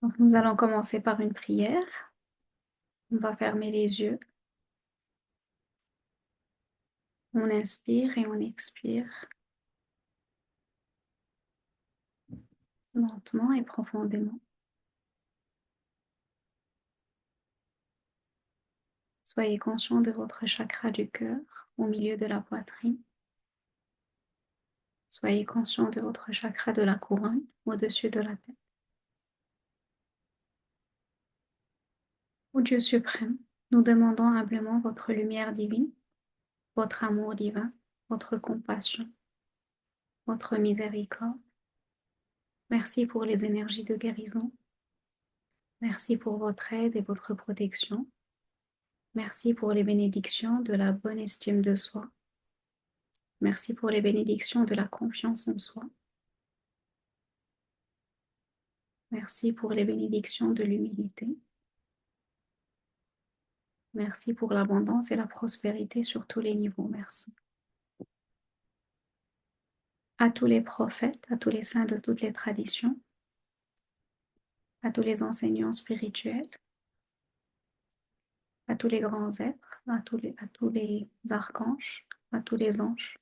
Donc, nous allons commencer par une prière. On va fermer les yeux. On inspire et on expire lentement et profondément. Soyez conscient de votre chakra du cœur au milieu de la poitrine. Soyez conscient de votre chakra de la couronne au-dessus de la tête. Ô Dieu suprême, nous demandons humblement votre lumière divine, votre amour divin, votre compassion, votre miséricorde. Merci pour les énergies de guérison. Merci pour votre aide et votre protection. Merci pour les bénédictions de la bonne estime de soi. Merci pour les bénédictions de la confiance en soi. Merci pour les bénédictions de l'humilité. Merci pour l'abondance et la prospérité sur tous les niveaux. Merci. À tous les prophètes, à tous les saints de toutes les traditions, à tous les enseignants spirituels, à tous les grands êtres, à tous les archanges, à tous les anges,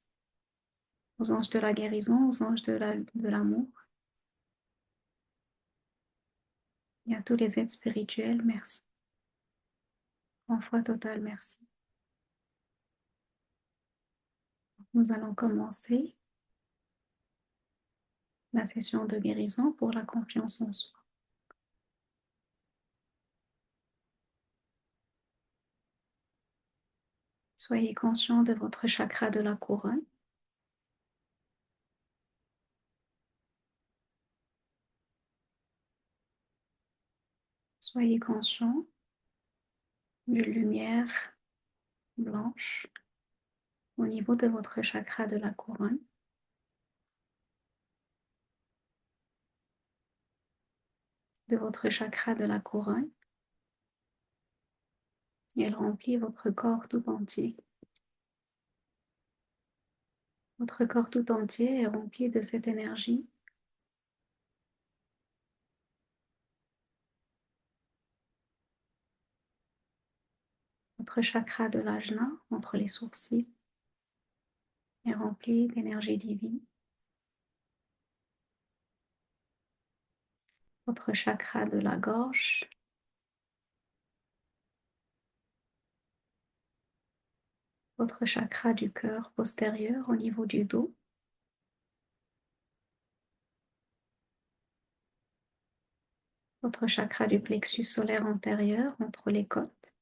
aux anges de la guérison, aux anges de l'amour, et à tous les êtres spirituels, merci. En foi totale, merci. Nous allons commencer la session de guérison pour la confiance en soi. Soyez conscient de votre chakra de la couronne. Soyez conscient d'une lumière blanche au niveau de votre chakra de la couronne. De votre chakra de la couronne. Elle remplit votre corps tout entier. Votre corps tout entier est rempli de cette énergie. Votre chakra de l'ajna, entre les sourcils, est rempli d'énergie divine. Votre chakra de la gorge, votre chakra du cœur postérieur au niveau du dos, votre chakra du plexus solaire antérieur entre les côtes,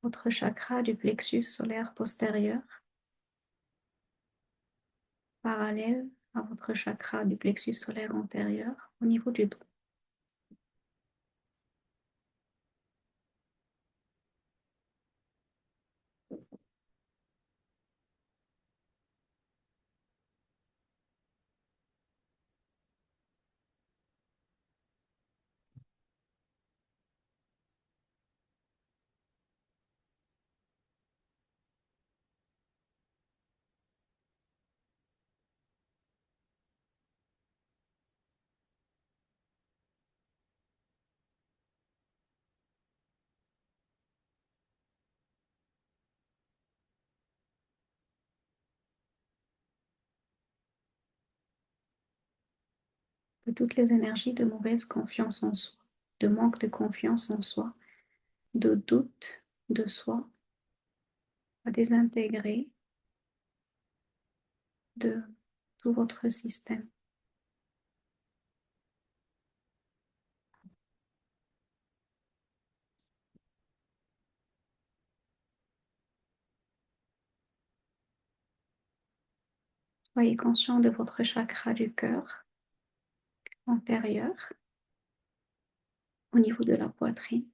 votre chakra du plexus solaire postérieur, parallèle à votre chakra du plexus solaire antérieur au niveau du dos. De toutes les énergies de mauvaise confiance en soi, de manque de confiance en soi, de doute de soi, à désintégrer de tout votre système. Soyez conscient de votre chakra du cœur antérieur au niveau de la poitrine,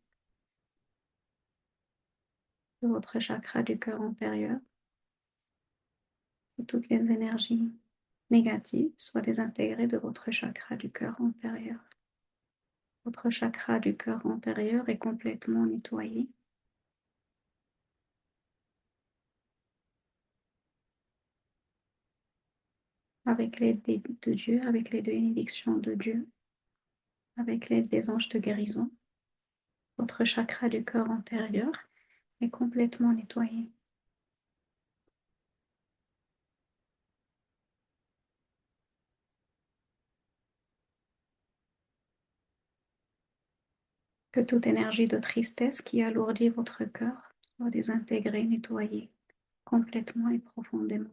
de votre chakra du cœur antérieur, et toutes les énergies négatives soient désintégrées de votre chakra du cœur antérieur. Votre chakra du cœur antérieur est complètement nettoyé. avec l'aide de Dieu, avec les bénédictions de Dieu, avec l'aide des anges de guérison, votre chakra du cœur antérieur est complètement nettoyé. Que toute énergie de tristesse qui alourdit votre cœur soit désintégrée, nettoyée complètement et profondément.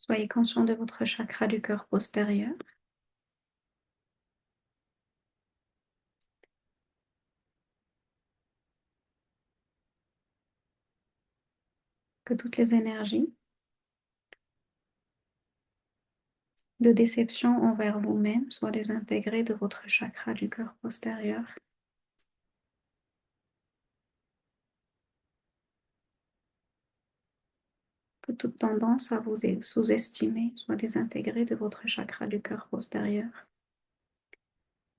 Soyez conscient de votre chakra du cœur postérieur. Que toutes les énergies de déception envers vous-même soient désintégrées de votre chakra du cœur postérieur. Que toute tendance à vous sous-estimer soit désintégrée de votre chakra du cœur postérieur.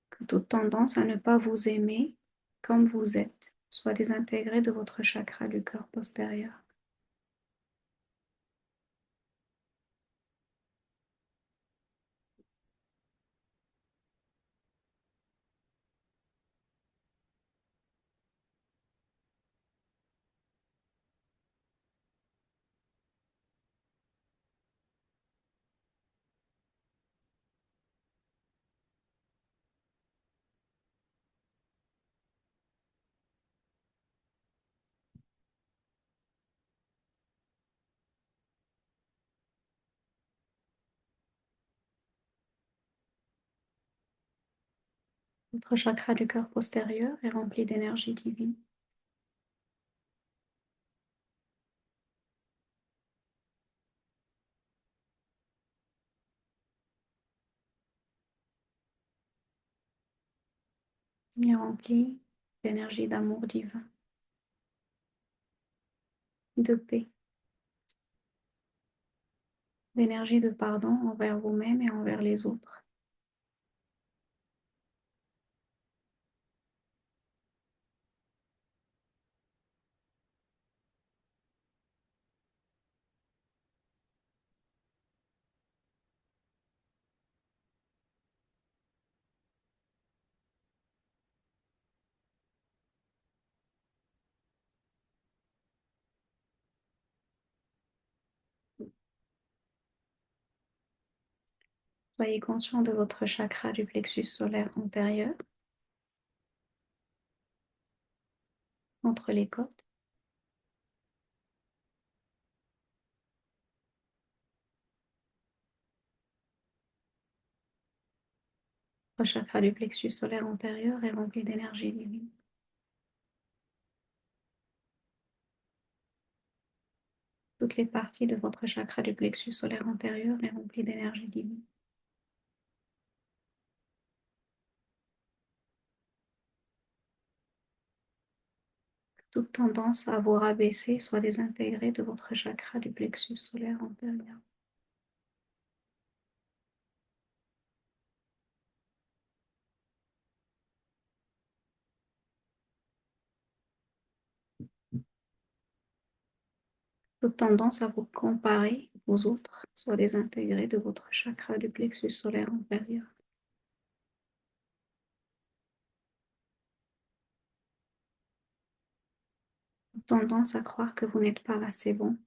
Que toute tendance à ne pas vous aimer comme vous êtes soit désintégrée de votre chakra du cœur postérieur. Votre chakra du cœur postérieur est rempli d'énergie divine. Il est rempli d'énergie d'amour divin, de paix, d'énergie de pardon envers vous-même et envers les autres. Soyez conscient de votre chakra du plexus solaire antérieur, entre les côtes. Votre chakra du plexus solaire antérieur est rempli d'énergie divine. Toutes les parties de votre chakra du plexus solaire antérieur est rempli d'énergie divine. Toute tendance à vous rabaisser soit désintégrée de votre chakra du plexus solaire antérieur. Toute tendance à vous comparer aux autres soit désintégrée de votre chakra du plexus solaire antérieur. Toute tendance à croire que vous n'êtes pas assez bon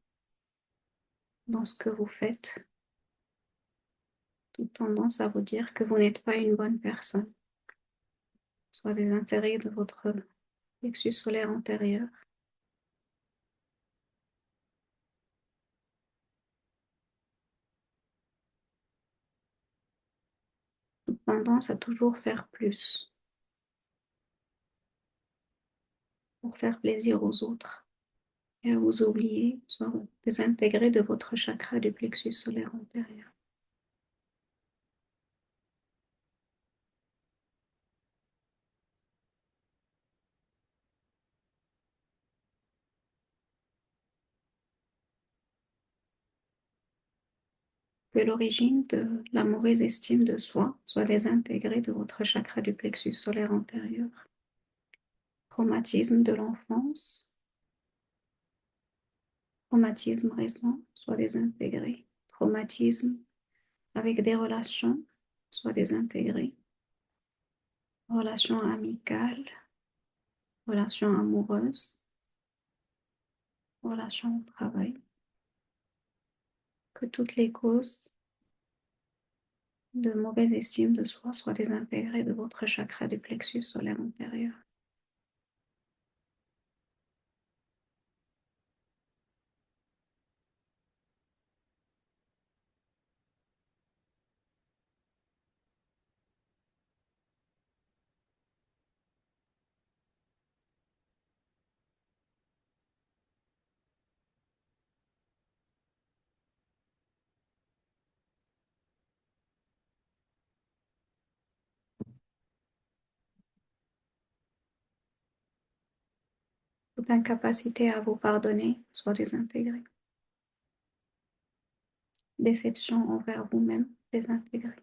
dans ce que vous faites. Toute tendance à vous dire que vous n'êtes pas une bonne personne soit désintégrée de votre plexus solaire antérieur. Toute tendance à toujours faire plus pour faire plaisir aux autres et à vous oublier, soit désintégrer de votre chakra du plexus solaire antérieur. Que l'origine de la mauvaise estime de soi soit désintégrée de votre chakra du plexus solaire antérieur. Traumatisme de l'enfance, traumatisme récent soit désintégré. Traumatisme avec des relations soit désintégré. Relations amicales, relations amoureuses, relations au travail. Que toutes les causes de mauvaise estime de soi soient désintégrées de votre chakra du plexus solaire antérieur. Toute incapacité à vous pardonner soit désintégrée. Déception envers vous-même désintégrée.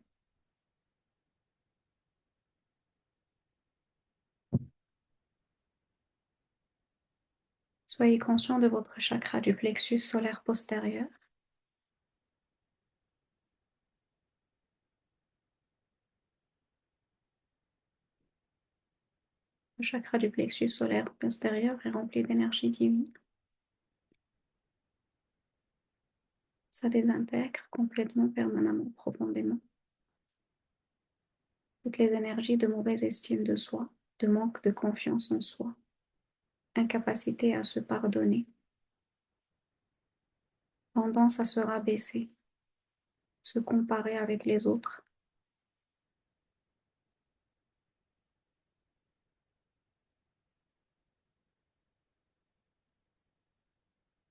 Soyez conscient de votre chakra du plexus solaire postérieur. Le chakra du plexus solaire postérieur est rempli d'énergie divine. Ça désintègre complètement, permanemment, profondément. Toutes les énergies de mauvaise estime de soi, de manque de confiance en soi, incapacité à se pardonner, tendance à se rabaisser, se comparer avec les autres.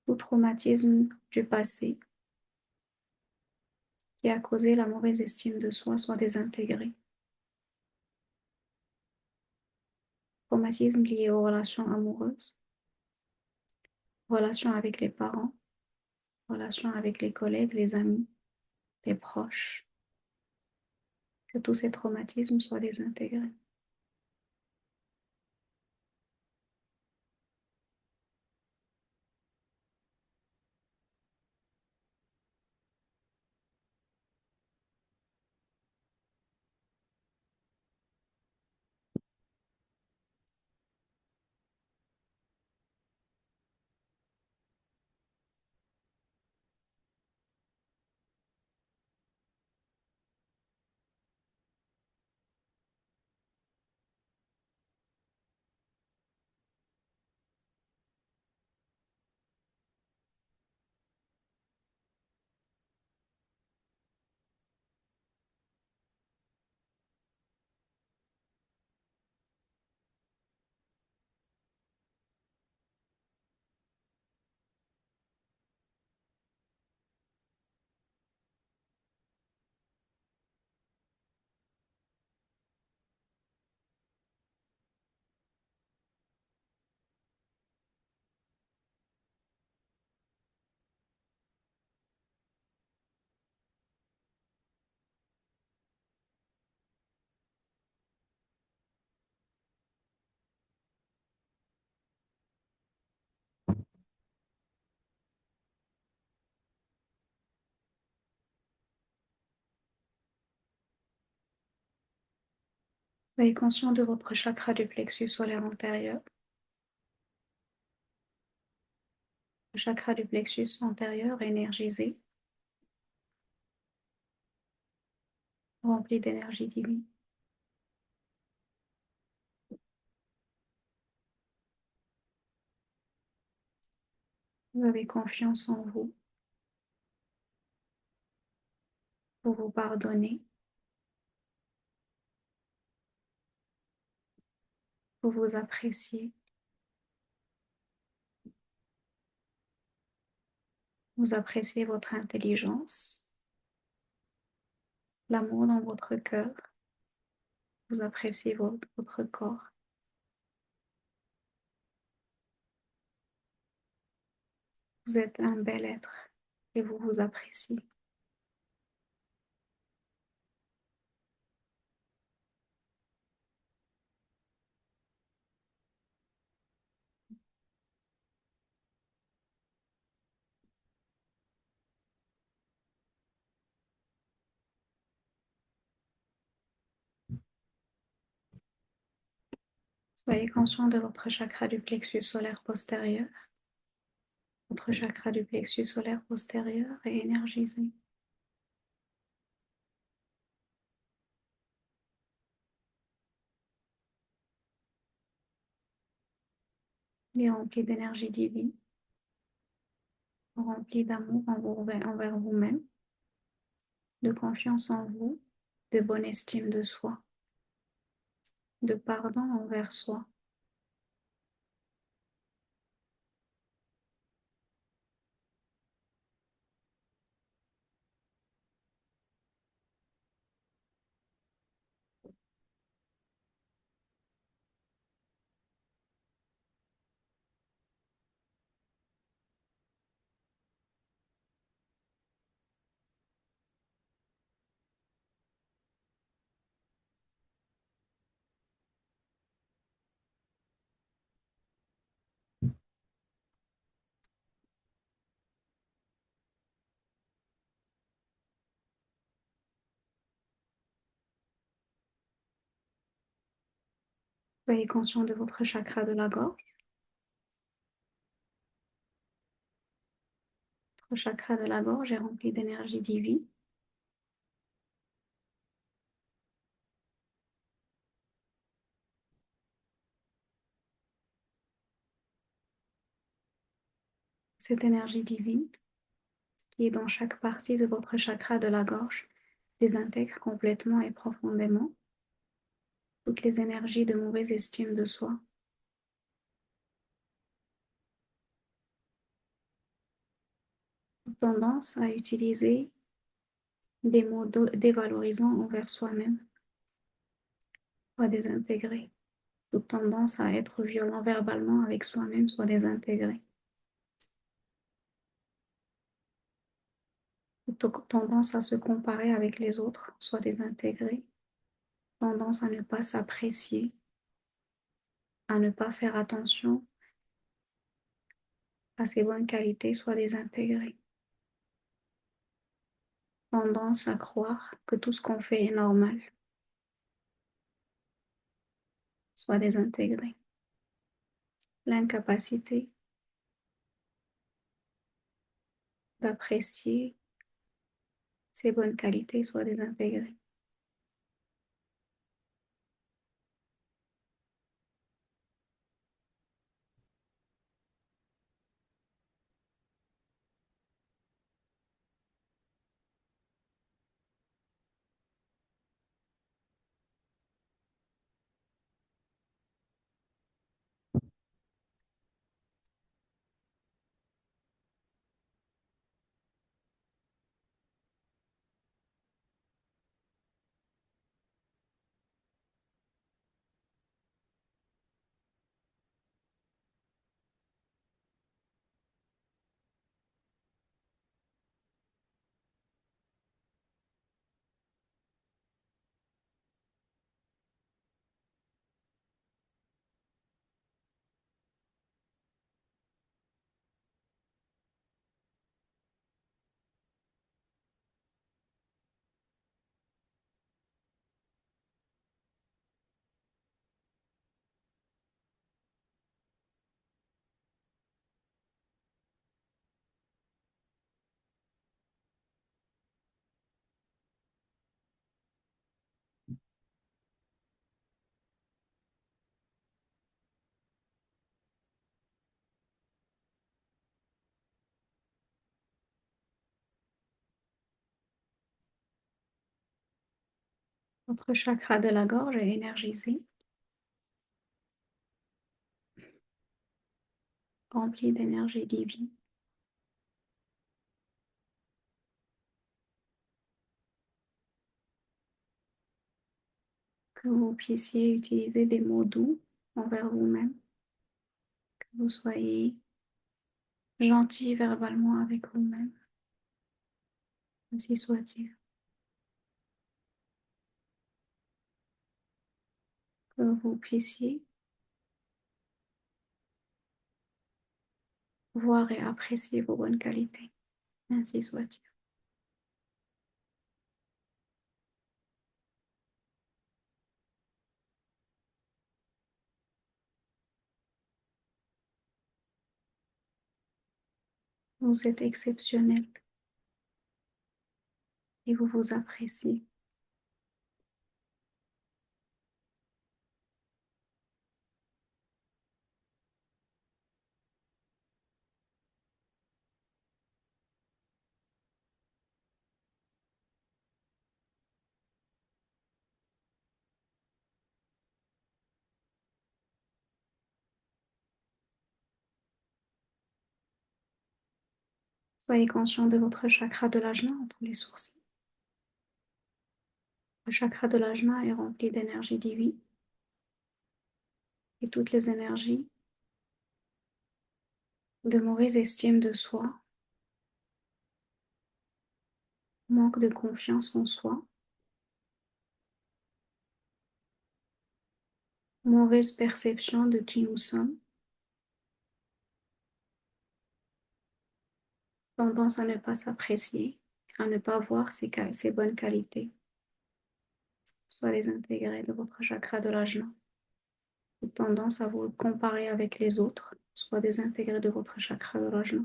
Tout traumatisme du passé qui a causé la mauvaise estime de soi soit désintégré. Traumatisme lié aux relations amoureuses, relations avec les parents, relations avec les collègues, les amis, les proches. Que tous ces traumatismes soient désintégrés. Soyez conscient de votre chakra du plexus solaire antérieur. Le chakra du plexus antérieur est énergisé, rempli d'énergie divine. Vous avez confiance en vous pour vous pardonner, pour vous apprécier, Vous appréciez votre intelligence, l'amour dans votre cœur. Vous appréciez votre corps. Vous êtes un bel être et vous vous appréciez. Soyez conscient de votre chakra du plexus solaire postérieur. Votre chakra du plexus solaire postérieur est énergisé. Il est rempli d'énergie divine, rempli d'amour envers vous-même, de confiance en vous, de bonne estime de soi, de pardon envers soi. Soyez conscient de votre chakra de la gorge. Votre chakra de la gorge est rempli d'énergie divine. Cette énergie divine qui est dans chaque partie de votre chakra de la gorge désintègre complètement et profondément toutes les énergies de mauvaise estime de soi. Toute tendance à utiliser des mots dévalorisants envers soi-même soit désintégrée. Toute tendance à être violent verbalement avec soi-même soit désintégrée. Toute tendance à se comparer avec les autres soit désintégrée. Tendance à ne pas s'apprécier, à ne pas faire attention à ses bonnes qualités soit désintégrée. Tendance à croire que tout ce qu'on fait est normal soit désintégrée. L'incapacité d'apprécier ses bonnes qualités soit désintégrée. Votre chakra de la gorge est énergisé, rempli d'énergie divine. que vous puissiez utiliser des mots doux envers vous-même, que vous soyez gentil verbalement avec vous-même, ainsi soit-il, que vous puissiez voir et apprécier vos bonnes qualités, ainsi soit-il. Vous êtes exceptionnel et vous vous appréciez. Soyez conscient de votre chakra de l'ajna entre les sourcils. Le chakra de l'ajna est rempli d'énergie divine et toutes les énergies de mauvaise estime de soi, manque de confiance en soi, mauvaise perception de qui nous sommes, tendance à ne pas s'apprécier, à ne pas voir ses bonnes qualités, soit les intégrer de votre chakra de l'ajna. Toute tendance à vous comparer avec les autres, soit désintégré de votre chakra de l'ajna.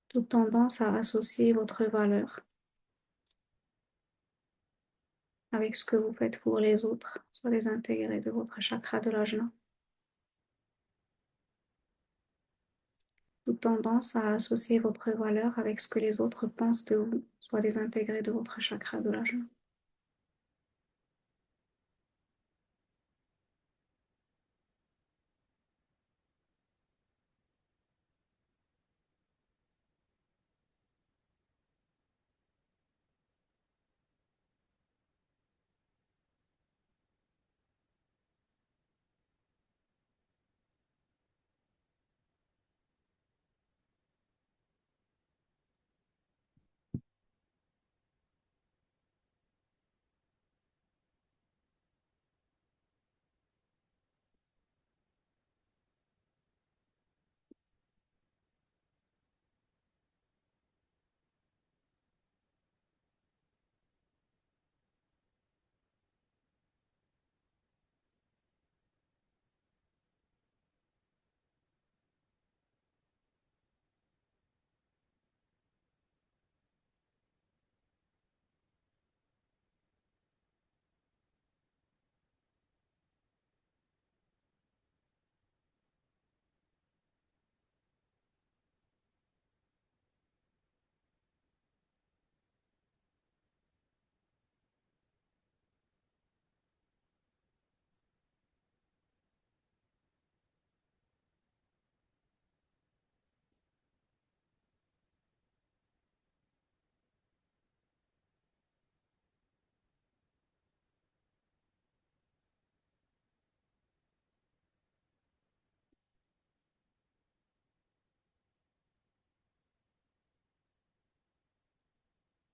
Toute tendance à associer votre valeur avec ce que vous faites pour les autres, soit désintégré de votre chakra de l'ajna. Toute tendance à associer votre valeur avec ce que les autres pensent de vous, soit désintégré de votre chakra de l'ajna.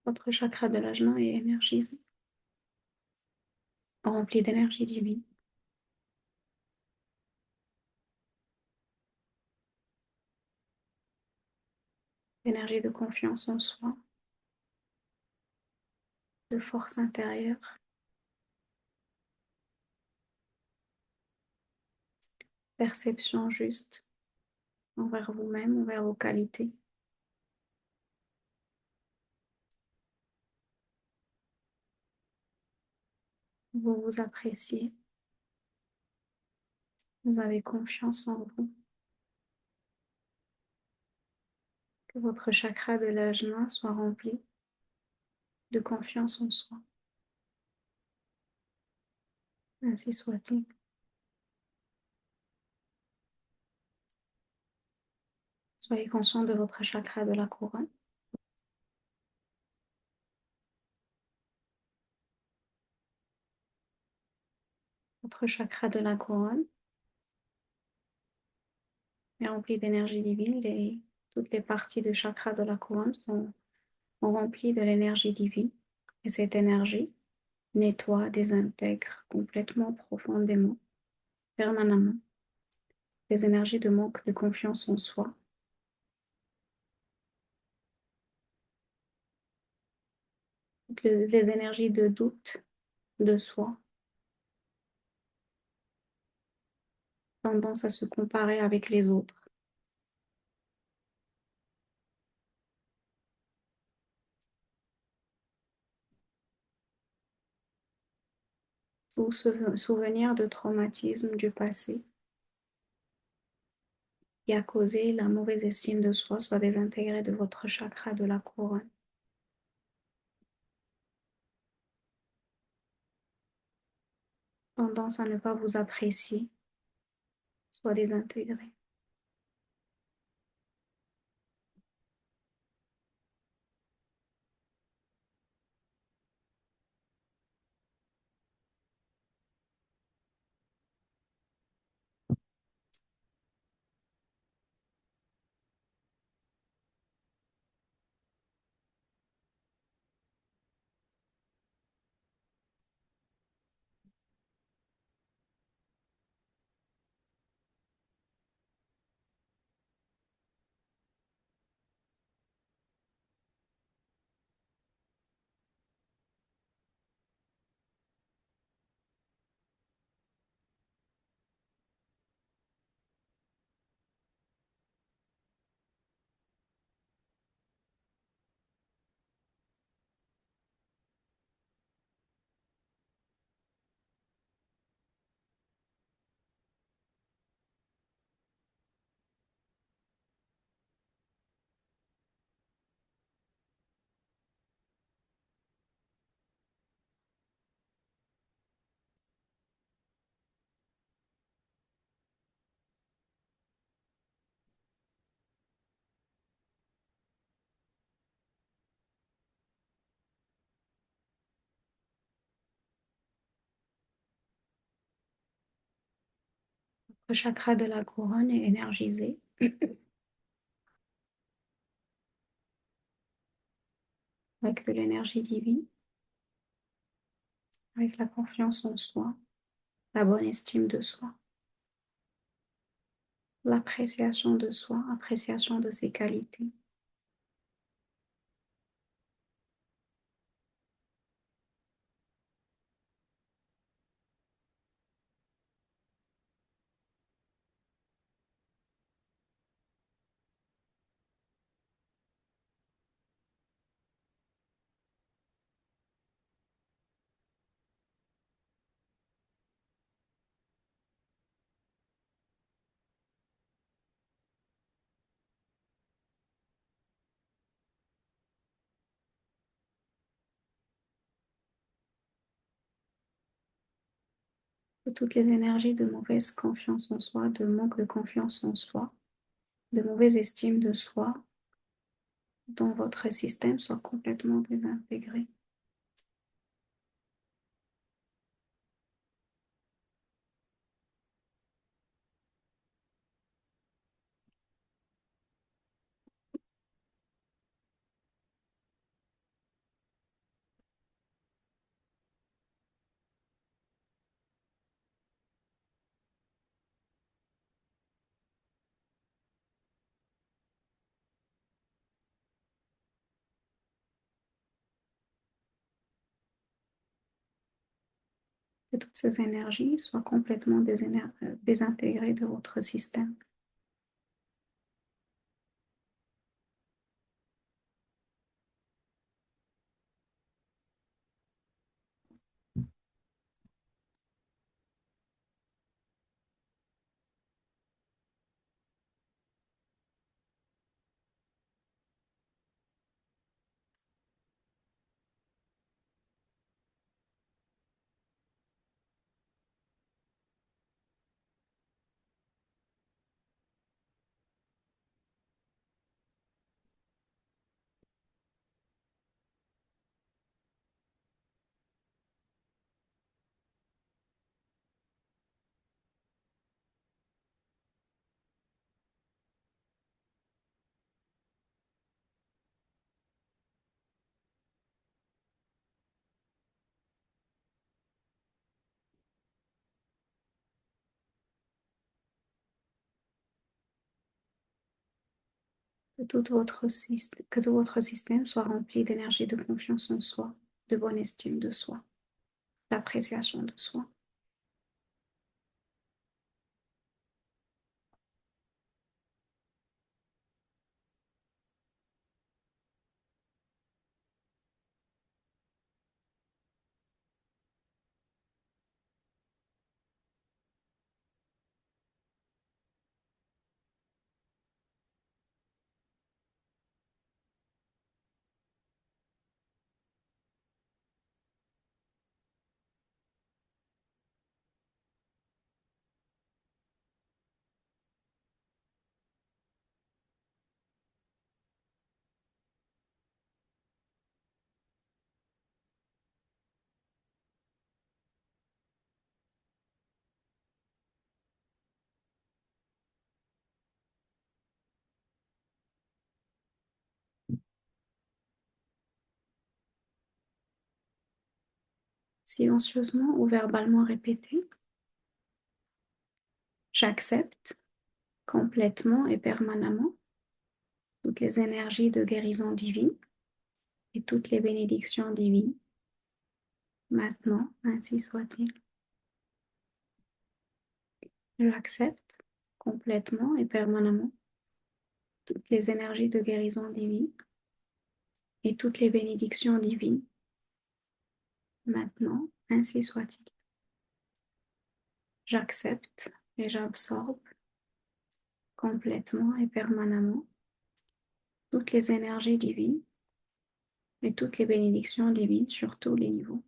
Votre chakra de l'ajna est énergisé, rempli d'énergie divine, d'énergie de confiance en soi, de force intérieure, perception juste envers vous-même, envers vos qualités. Vous vous appréciez, vous avez confiance en vous, que votre chakra de l'ajna soit rempli de confiance en soi. Ainsi soit-il. Soyez conscient de votre chakra de la couronne. Votre chakra de la couronne est rempli d'énergie divine. Toutes les parties du chakra de la couronne sont remplies de l'énergie divine. Et cette énergie nettoie, désintègre complètement, profondément, permanemment les énergies de manque de confiance en soi, toutes les énergies de doute de soi, tendance à se comparer avec les autres. Tout souvenir de traumatisme du passé qui a causé la mauvaise estime de soi soit désintégré de votre chakra de la couronne. Tendance à ne pas vous apprécier soit désintégré. Le chakra de la couronne est énergisé avec de l'énergie divine, avec la confiance en soi, la bonne estime de soi, l'appréciation de soi, appréciation de ses qualités. Que toutes les énergies de mauvaise confiance en soi, de manque de confiance en soi, de mauvaise estime de soi dans votre système soient complètement désintégrées. Que toutes ces énergies soient complètement désintégrées de votre système. Que tout votre système soit rempli d'énergie de confiance en soi, de bonne estime de soi, d'appréciation de soi. Silencieusement ou verbalement répétez: j'accepte complètement et permanemment toutes les énergies de guérison divine et toutes les bénédictions divines. Maintenant, ainsi soit-il. J'accepte complètement et permanemment toutes les énergies de guérison divine et toutes les bénédictions divines. Maintenant, ainsi soit-il. J'accepte et j'absorbe complètement et permanemment toutes les énergies divines et toutes les bénédictions divines sur tous les niveaux.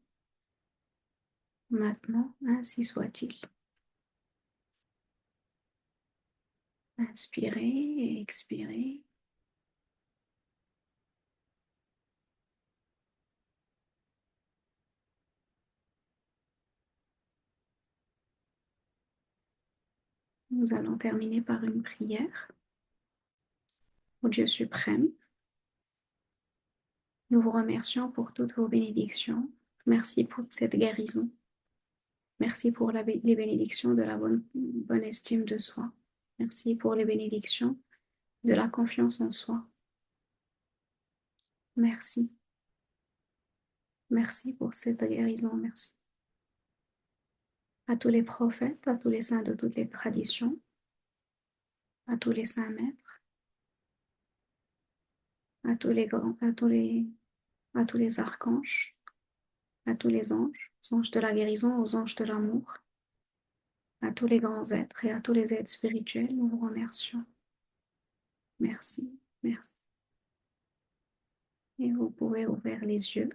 Maintenant, ainsi soit-il. Inspirez et expirez. Nous allons terminer par une prière. Au Dieu suprême, nous vous remercions pour toutes vos bénédictions. Merci pour cette guérison. Merci pour les bénédictions de la bonne estime de soi. Merci pour les bénédictions de la confiance en soi. Merci. Merci pour cette guérison. Merci. À tous les prophètes, à tous les saints de toutes les traditions, à tous les saints maîtres, à tous les grands, à tous les archanges, à tous les anges, aux anges de la guérison, aux anges de l'amour, à tous les grands êtres et à tous les êtres spirituels, nous vous remercions. Merci, merci. Et vous pouvez ouvrir les yeux.